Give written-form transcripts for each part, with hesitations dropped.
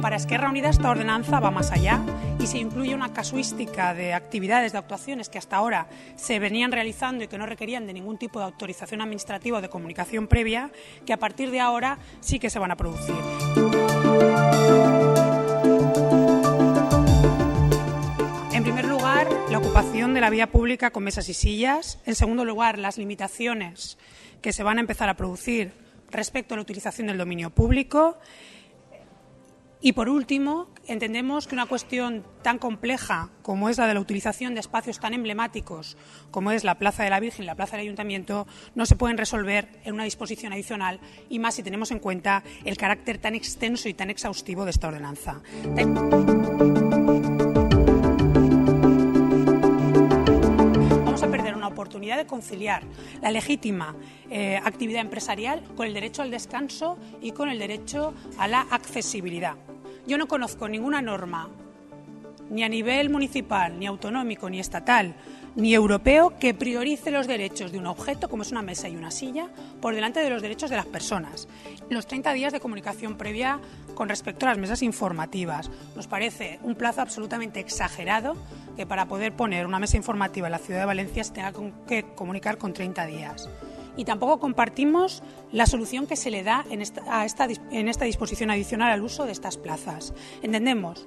Para Esquerra Unida esta ordenanza va más allá y se incluye una casuística de actividades, de actuaciones que hasta ahora se venían realizando y que no requerían de ningún tipo de autorización administrativa o de comunicación previa, que a partir de ahora sí que se van a producir. En primer lugar, la ocupación de la vía pública con mesas y sillas. En segundo lugar, las limitaciones que se van a empezar a producir respecto a la utilización del dominio público. Y, por último, entendemos que una cuestión tan compleja como es la de la utilización de espacios tan emblemáticos como es la Plaza de la Virgen y la Plaza del Ayuntamiento no se pueden resolver en una disposición adicional, y más si tenemos en cuenta el carácter tan extenso y tan exhaustivo de esta ordenanza. Vamos a perder una oportunidad de conciliar la legítima actividad empresarial con el derecho al descanso y con el derecho a la accesibilidad. Yo no conozco ninguna norma, ni a nivel municipal, ni autonómico, ni estatal, ni europeo, que priorice los derechos de un objeto, como es una mesa y una silla, por delante de los derechos de las personas. Los 30 días de comunicación previa con respecto a las mesas informativas. Nos parece un plazo absolutamente exagerado que para poder poner una mesa informativa en la ciudad de Valencia se tenga que comunicar con 30 días. Y tampoco compartimos la solución que se le da en esta disposición adicional al uso de estas plazas. Entendemos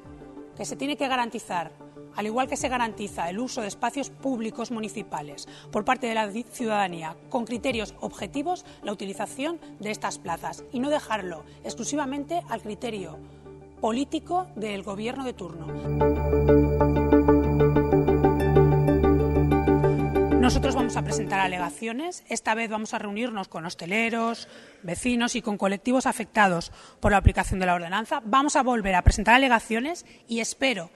que se tiene que garantizar, al igual que se garantiza el uso de espacios públicos municipales por parte de la ciudadanía, con criterios objetivos, la utilización de estas plazas y no dejarlo exclusivamente al criterio político del gobierno de turno. Nosotros vamos a presentar alegaciones. Esta vez vamos a reunirnos con hosteleros, vecinos y con colectivos afectados por la aplicación de la ordenanza. Vamos a volver a presentar alegaciones y espero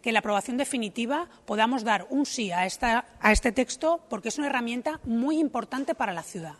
que en la aprobación definitiva podamos dar un sí a este texto, porque es una herramienta muy importante para la ciudad.